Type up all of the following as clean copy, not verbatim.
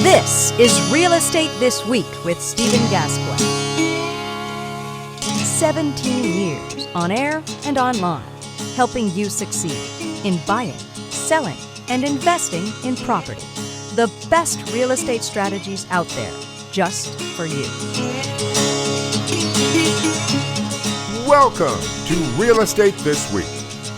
This is Real Estate This Week with Stephen Gasque. 17 years on air and online, helping you succeed in buying, selling, and investing in property. The best real estate strategies out there, just for you. Welcome to Real Estate This Week.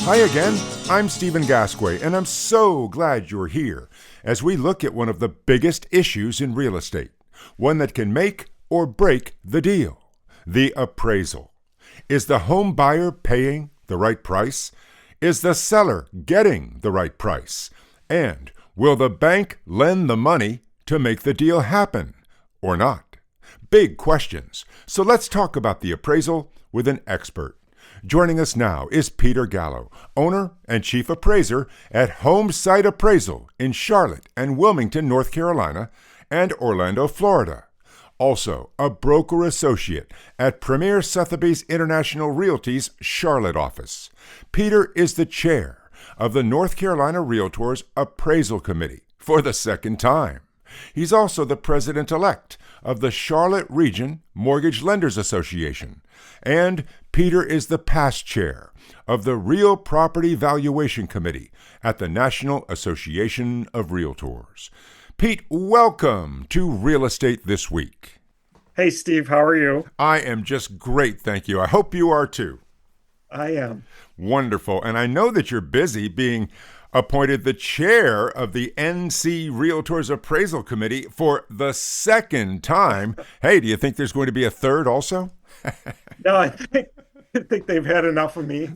Hi again, I'm Stephen Gasque, and I'm so glad you're here as we look at one of the biggest issues in real estate, one that can make or break the deal, the appraisal. Is the home buyer paying the right price? Is the seller getting the right price? And will the bank lend the money to make the deal happen or not? Big questions. So let's talk about the appraisal with an expert. Joining us now is Peter Gallo, owner and chief appraiser at Home Site Appraisal in Charlotte and Wilmington, North Carolina, and Orlando, Florida. Also, a broker associate at Premier Sotheby's International Realty's Charlotte office. Peter is the chair of the North Carolina Realtors Appraisal Committee for the second time. He's also the president-elect of the Charlotte Region Mortgage Lenders Association. And Peter is the past chair of the Real Property Valuation Committee at the National Association of Realtors. Pete, welcome to Real Estate This Week. Hey, Steve, how are you? I am just great, thank you. I hope you are too. I am. Wonderful. And I know that you're busy being appointed the chair of the NC Realtors Appraisal Committee for the second time. Hey, do you think there's going to be a third also? No, I think they've had enough of me.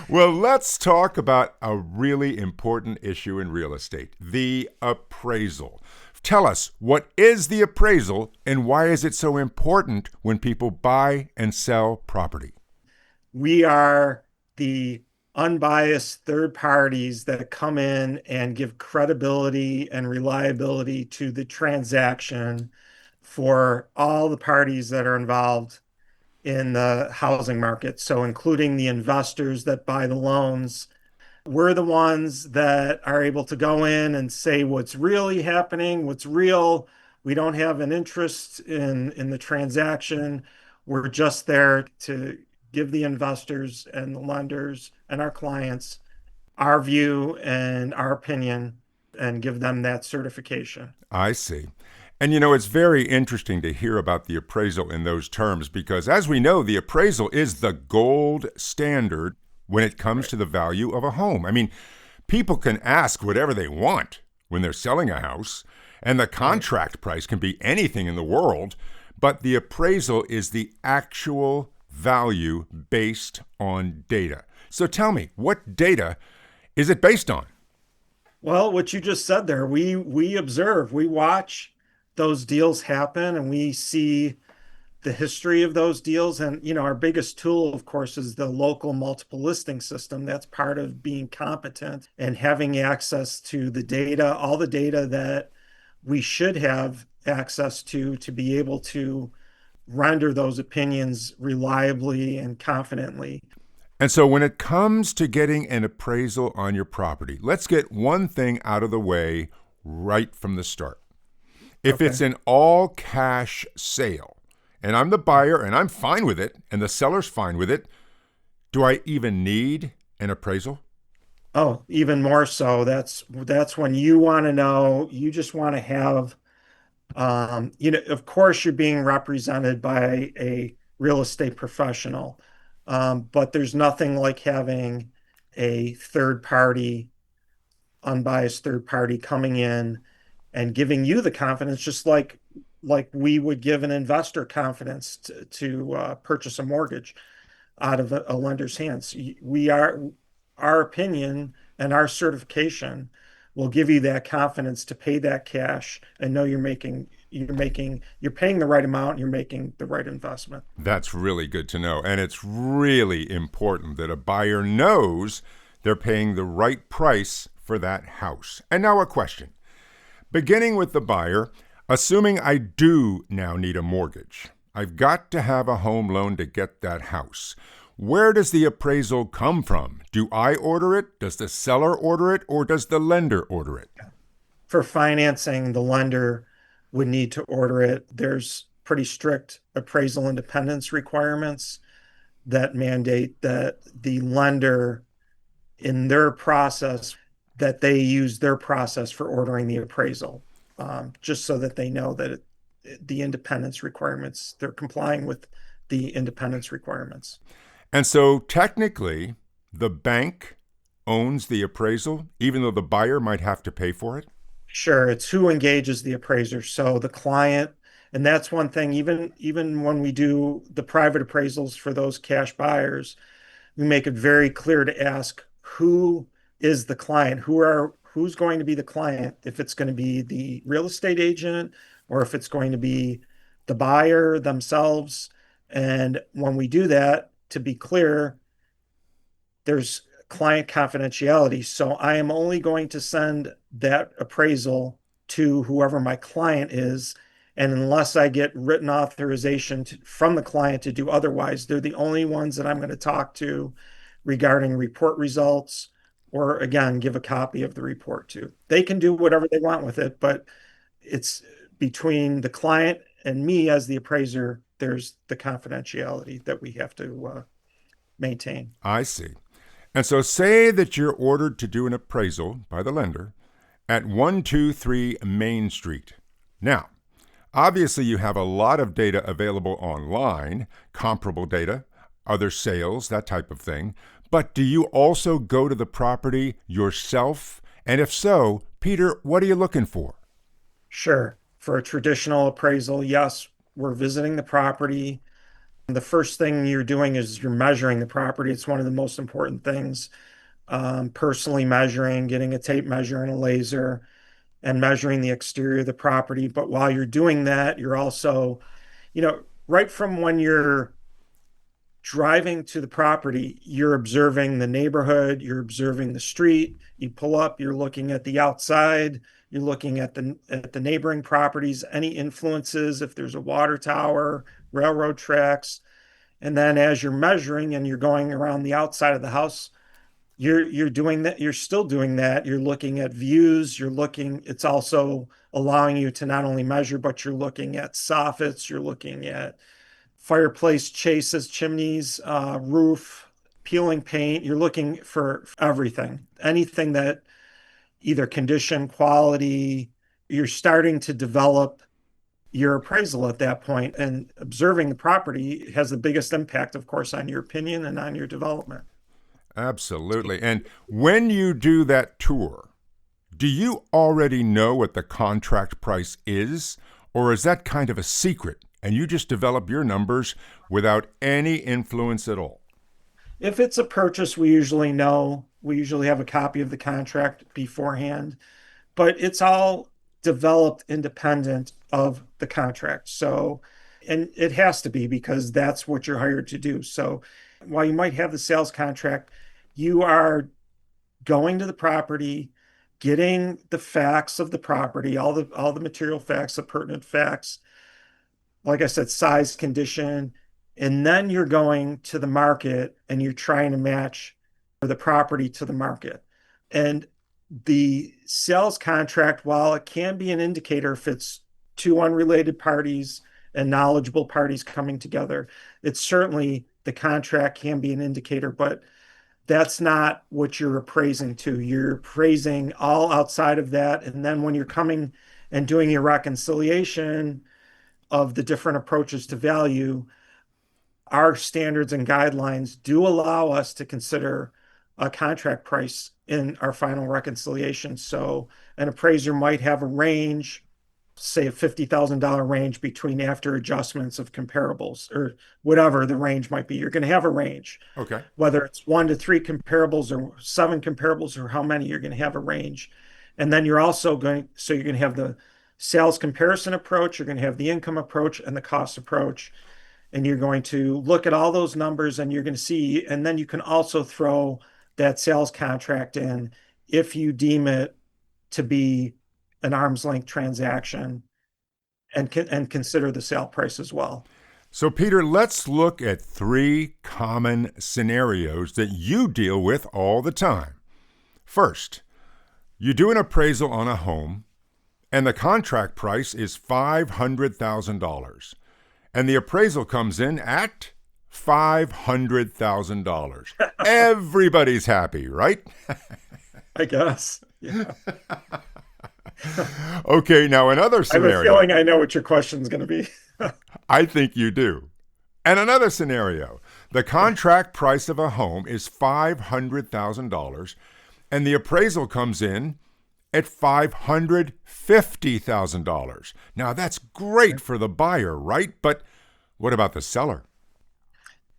Well, let's talk about a really important issue in real estate, the appraisal. Tell us, what is the appraisal and why is it so important when people buy and sell property? We are the unbiased third parties that come in and give credibility and reliability to the transaction for all the parties that are involved in the housing market. So including the investors that buy the loans. We're the ones that are able to go in and say what's really happening, what's real. We don't have an interest in the transaction. We're just there to give the investors and the lenders and our clients our view and our opinion and give them that certification. I see. And you know, it's very interesting to hear about the appraisal in those terms because as we know, the appraisal is the gold standard when it comes to the value of a home. I mean, people can ask whatever they want when they're selling a house, and the contract price can be anything in the world, but the appraisal is the actual value based on data. So tell me, what data is it based on? Well, what you just said there, we observe, we watch those deals happen and we see the history of those deals. And, you know, our biggest tool, of course, is the local multiple listing system. That's part of being competent and having access to the data, all the data that we should have access to be able to render those opinions reliably and confidently. And so when it comes to getting an appraisal on your property, let's get one thing out of the way right from the start. If it's an all-cash sale, and I'm the buyer and I'm fine with it, and the seller's fine with it, do I even need an appraisal? Oh, even more so. That's when you want to know, you just want to have, of course, you're being represented by a real estate professional, but there's nothing like having a third party, unbiased third party coming in and giving you the confidence, just like we would give an investor confidence to purchase a mortgage out of a lender's hands. Our opinion and our certification will give you that confidence to pay that cash and know you're paying the right amount and you're making the right investment. That's really good to know. And it's really important that a buyer knows they're paying the right price for that house. And now a question. Beginning with the buyer, assuming I do now need a mortgage, I've got to have a home loan to get that house. Where does the appraisal come from? Do I order it? Does the seller order it? Or does the lender order it? For financing, the lender would need to order it. There's pretty strict appraisal independence requirements that mandate that the lender in their process that they use their process for ordering the appraisal, just so that they know that the independence requirements, they're complying with the independence requirements. And so technically, the bank owns the appraisal, even though the buyer might have to pay for it? Sure, it's who engages the appraiser. So the client, and that's one thing, even when we do the private appraisals for those cash buyers, we make it very clear to ask who is the client, who's going to be the client, if it's going to be the real estate agent or if it's going to be the buyer themselves. And when we do that, to be clear, there's client confidentiality. So I am only going to send that appraisal to whoever my client is. And unless I get written authorization from the client to do otherwise, they're the only ones that I'm going to talk to regarding report results, or again, give a copy of the report to. They can do whatever they want with it, but it's between the client and me as the appraiser, there's the confidentiality that we have to maintain. I see. And so say that you're ordered to do an appraisal by the lender at 123 Main Street. Now, obviously you have a lot of data available online, comparable data, other sales, that type of thing. But do you also go to the property yourself? And if so, Peter, what are you looking for? Sure. For a traditional appraisal, yes, we're visiting the property. The first thing you're doing is you're measuring the property. It's one of the most important things. Personally measuring, getting a tape measure and a laser, and measuring the exterior of the property. But while you're doing that, you're also, right from when you're driving to the property, you're observing the neighborhood, you're observing the street. You pull up, you're looking at the outside, you're looking at the neighboring properties, any influences, if there's a water tower, railroad tracks. And then as you're measuring and you're going around the outside of the house, you're doing that, you're still doing that. You're looking at views, it's also allowing you to not only measure, but you're looking at soffits, you're looking at fireplace chases, chimneys, roof, peeling paint. You're looking for everything, anything that either condition, quality. You're starting to develop your appraisal at that point, and observing the property has the biggest impact, of course, on your opinion and on your development. Absolutely. And when you do that tour, do you already know what the contract price is, or is that kind of a secret and you just develop your numbers without any influence at all? If it's a purchase, we usually know. We usually have a copy of the contract beforehand, but it's all developed independent of the contract. So, and it has to be because that's what you're hired to do. So while you might have the sales contract, you are going to the property, getting the facts of the property, all the material facts, the pertinent facts, like I said, size, condition, and then you're going to the market and you're trying to match the property to the market. And the sales contract, while it can be an indicator if it's two unrelated parties and knowledgeable parties coming together, it's certainly, the contract can be an indicator, but that's not what you're appraising to. You're appraising all outside of that. And then when you're coming and doing your reconciliation of the different approaches to value, our standards and guidelines do allow us to consider a contract price in our final reconciliation. So an appraiser might have a range, say a $50,000 range between after adjustments of comparables, or whatever the range might be. You're going to have a range. Okay. Whether it's 1 to 3 comparables or 7 comparables or how many, you're going to have a range. And then you're also going to have the sales comparison approach, you're going to have the income approach and the cost approach. And you're going to look at all those numbers and you're going to see, and then you can also throw that sales contract in if you deem it to be an arm's length transaction, and consider the sale price as well. So, Peter, let's look at 3 common scenarios that you deal with all the time. First, you do an appraisal on a home and the contract price is $500,000. And the appraisal comes in at $500,000. Everybody's happy, right? I guess. Yeah. Okay, now another I have a scenario. feeling I know what your question's going to be. I think you do. And another scenario. The contract price of a home is $500,000, and the appraisal comes in at $550,000. Now, that's great for the buyer, right? But what about the seller?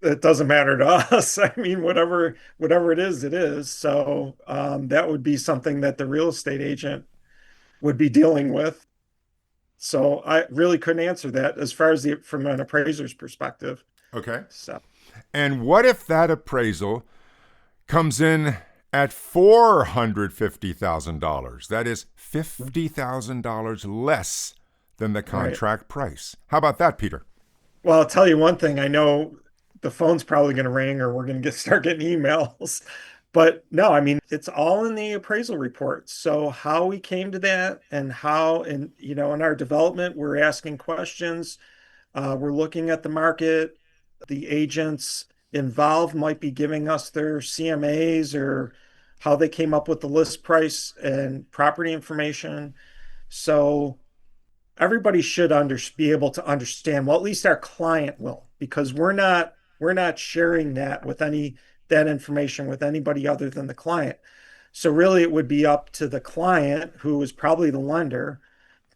It doesn't matter to us. I mean, whatever it is, it is. So that would be something that the real estate agent would be dealing with. So I really couldn't answer that as far as from an appraiser's perspective. Okay. So, And what if that appraisal comes in at $450,000? That is $50,000 less than the contract price. How about that, Peter? well, I'll tell you one thing. I know the phone's probably going to ring or we're going to start getting emails. But no, I mean, it's all in the appraisal report. So how we came to that and how, in our development, we're asking questions. We're looking at the market. The agents involved might be giving us their CMAs or how they came up with the list price and property information. So everybody should be able to understand. Well, at least our client will, because we're not sharing that information with anybody other than the client. So really, it would be up to the client, who is probably the lender,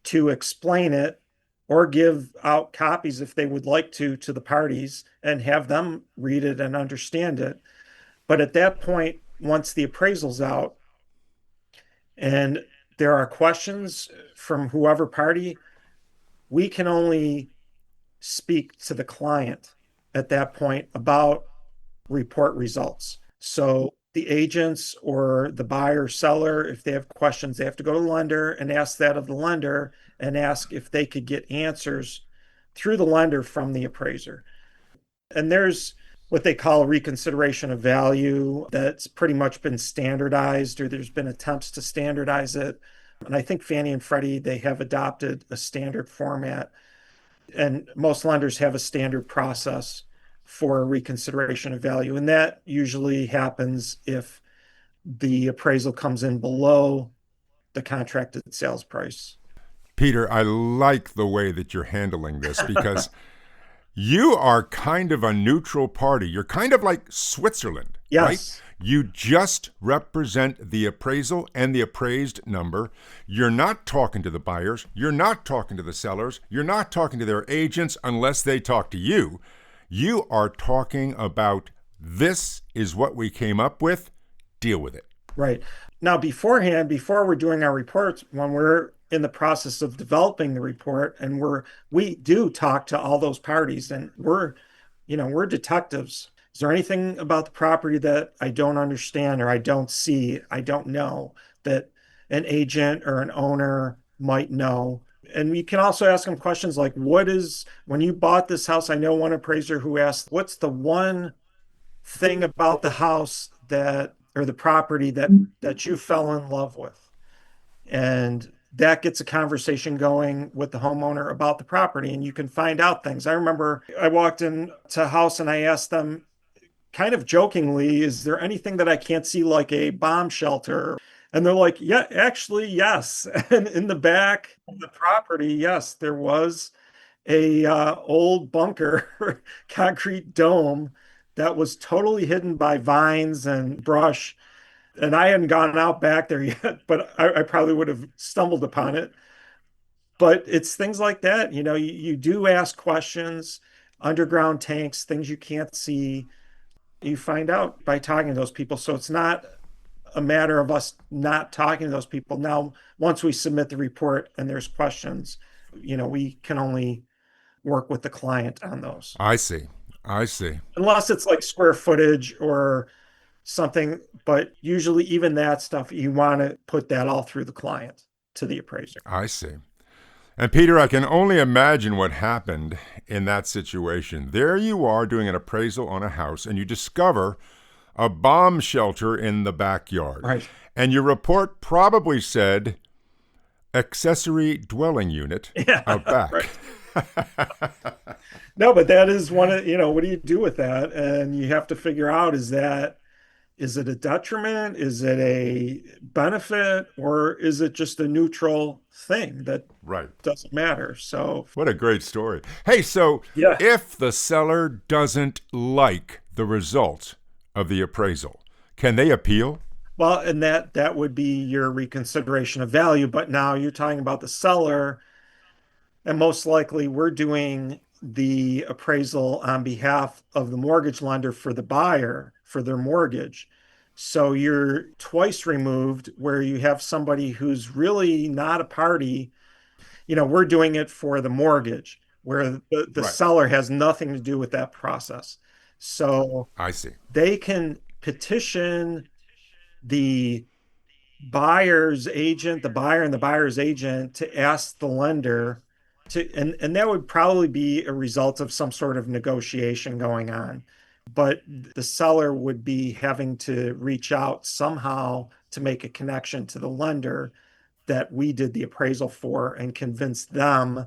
to explain it or give out copies if they would like to the parties and have them read it and understand it. But at that point, once the appraisal's out and there are questions from whoever party, we can only speak to the client at that point about report results. So the agents or the buyer or seller, if they have questions, they have to go to the lender and ask that of the lender and ask if they could get answers through the lender from the appraiser. And there's what they call reconsideration of value that's pretty much been standardized, or there's been attempts to standardize it. And I think Fannie and Freddie, they have adopted a standard format, and most lenders have a standard process for reconsideration of value. And that usually happens if the appraisal comes in below the contracted sales price. Peter, I like the way that you're handling this because you are kind of a neutral party. You're kind of like Switzerland, Yes. right? You just represent the appraisal and the appraised number. You're not talking to the buyers. You're not talking to the sellers. You're not talking to their agents unless they talk to you. You are talking about, this is what we came up with. Deal with it. Right. Now, beforehand, before we're doing our reports, when we're in the process of developing the report, and we do talk to all those parties, and we're detectives. Is there anything about the property that I don't understand or I don't see, I don't know, that an agent or an owner might know? And you can also ask them questions like, when you bought this house, I know one appraiser who asked, what's the one thing about the house or the property that you fell in love with? And that gets a conversation going with the homeowner about the property, and you can find out things. I remember I walked into a house and I asked them kind of jokingly, is there anything that I can't see, like a bomb shelter? And they're like, yeah, actually, yes. And in the back of the property, yes, there was a old bunker concrete dome that was totally hidden by vines and brush. And I hadn't gone out back there yet, but I probably would have stumbled upon it. But it's things like that. You do ask questions, underground tanks, things you can't see. You find out by talking to those people. So it's not a matter of us not talking to those people. Now, once we submit the report and there's questions, we can only work with the client on those. I see. Unless it's like square footage or something, but usually even that stuff, you want to put that all through the client to the appraiser. I see. And Peter, I can only imagine what happened in that situation. There you are doing an appraisal on a house, and you discover a bomb shelter in the backyard. Right. And your report probably said accessory dwelling unit out Yeah, back. right. No, but that is one of, what do you do with that? And you have to figure out, is it a detriment? Is it a benefit? Or is it just a neutral thing that Right. doesn't matter? So, What a great story. Hey, so yeah. if the seller doesn't like the result of the appraisal, can they appeal? Well, and that would be your reconsideration of value, but now you're talking about the seller, and most likely we're doing the appraisal on behalf of the mortgage lender for the buyer for their mortgage. So you're twice removed where you have somebody who's really not a party. We're doing it for the mortgage, where the Right. seller has nothing to do with that process. So I see. they can petition the buyer's agent, the buyer and the buyer's agent to ask the lender and that would probably be a result of some sort of negotiation going on. But the seller would be having to reach out somehow to make a connection to the lender that we did the appraisal for and convince them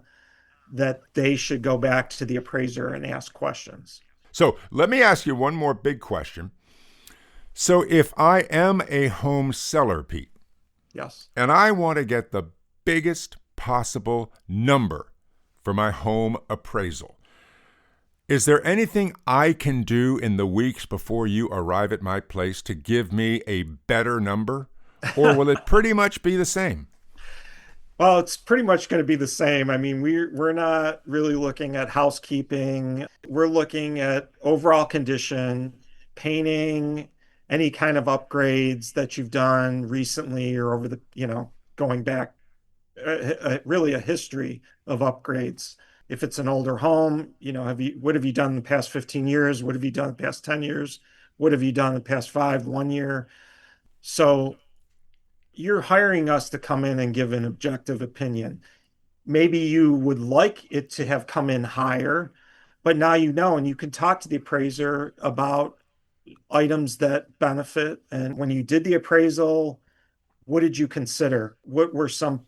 that they should go back to the appraiser and ask questions. So let me ask you one more big question. So if I am a home seller, Pete, Yes. and I want to get the biggest possible number for my home appraisal, is there anything I can do in the weeks before you arrive at my place to give me a better number? Or will it pretty much be the same? Well, it's pretty much going to be the same. I mean, we're not really looking at housekeeping. We're looking at overall condition, painting, any kind of upgrades that you've done recently or over the, going back, really a history of upgrades. If it's an older home, what have you done in the past 15 years? What have you done in the past 10 years? What have you done in the past 1 year? So you're hiring us to come in and give an objective opinion. Maybe you would like it to have come in higher, but now and you can talk to the appraiser about items that benefit. And when you did the appraisal, what did you consider? What were some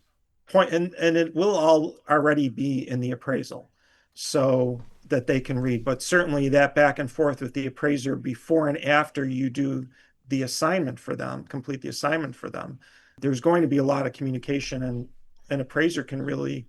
point and it will all already be in the appraisal so that they can read. But certainly that back and forth with the appraiser before and after you do the assignment for them, complete the assignment for them, there's going to be a lot of communication, and an appraiser can really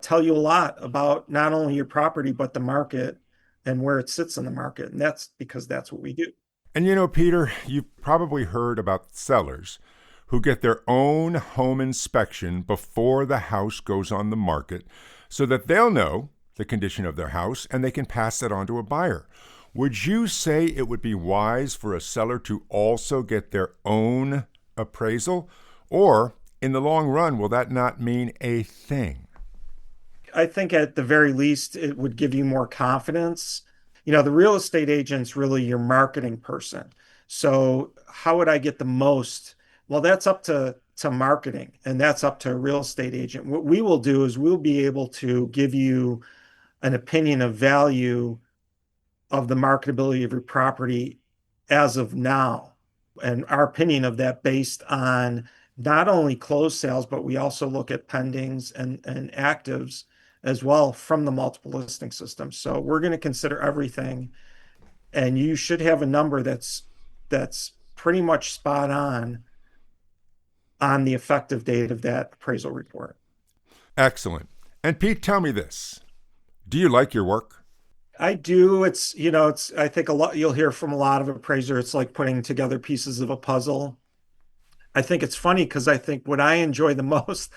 tell you a lot about not only your property, but the market and where it sits in the market. And that's because that's what we do. And Peter, you've probably heard about sellers who get their own home inspection before the house goes on the market so that they'll know the condition of their house and they can pass that on to a buyer. Would you say it would be wise for a seller to also get their own appraisal? Or, in the long run, will that not mean a thing? I think at the very least, it would give you more confidence. The real estate agent's really your marketing person. So how would I get the most? Well, that's up to marketing, and that's up to a real estate agent. What we will do is we'll be able to give you an opinion of value of the marketability of your property as of now. And our opinion of that based on not only closed sales, but we also look at pendings and actives as well from the multiple listing system. So we're going to consider everything, and you should have a number that's pretty much spot on the effective date of that appraisal report. Excellent. And Pete, tell me this. Do you like your work? I do. I think a lot, you'll hear from a lot of appraisers, it's like putting together pieces of a puzzle. I think it's funny because I think what I enjoy the most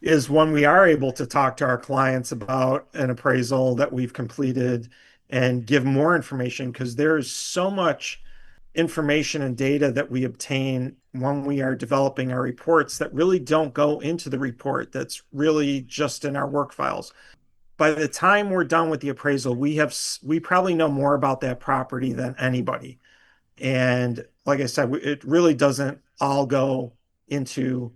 is when we are able to talk to our clients about an appraisal that we've completed and give more information, because there's so much information and data that we obtain when we are developing our reports that really don't go into the report. That's really just in our work files. By the time we're done with the appraisal, we probably know more about that property than anybody. And like I said, it really doesn't all go into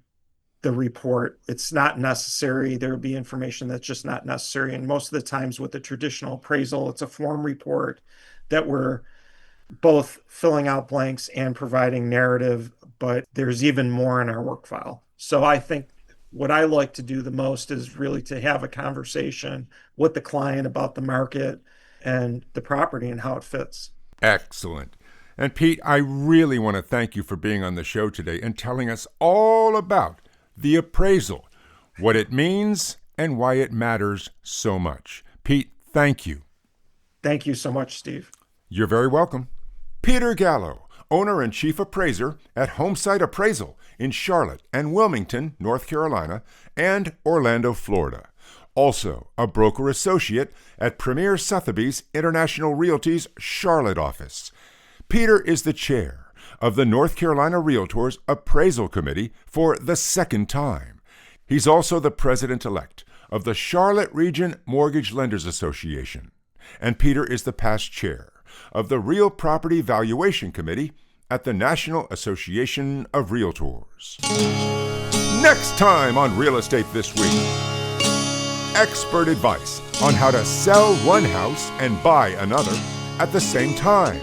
the report. It's not necessary. There will be information that's just not necessary. And most of the times with the traditional appraisal, it's a form report that we're both filling out blanks and providing narrative, but there's even more in our work file. So I think what I like to do the most is really to have a conversation with the client about the market and the property and how it fits. Excellent. And Pete, I really want to thank you for being on the show today and telling us all about the appraisal, what it means, and why it matters so much. Pete, thank you. Thank you so much, Steve. You're very welcome. Peter Gallo, owner and chief appraiser at Homesite Appraisal in Charlotte and Wilmington, North Carolina, and Orlando, Florida. Also, a broker associate at Premier Sotheby's International Realty's Charlotte office. Peter is the chair of the North Carolina Realtors Appraisal Committee for the second time. He's also the president-elect of the Charlotte Region Mortgage Lenders Association. And Peter is the past chair of the Real Property Valuation Committee at the National Association of Realtors. Next time on Real Estate This Week, expert advice on how to sell one house and buy another at the same time.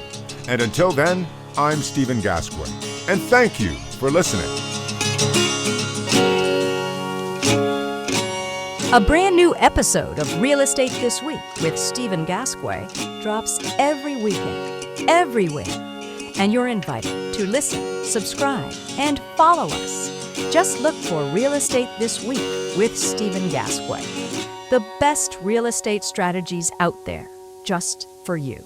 And until then, I'm Stephen Gasque, and thank you for listening. A brand new episode of Real Estate This Week with Stephen Gasque drops every weekend, everywhere. And you're invited to listen, subscribe, and follow us. Just look for Real Estate This Week with Stephen Gasque. The best real estate strategies out there, just for you.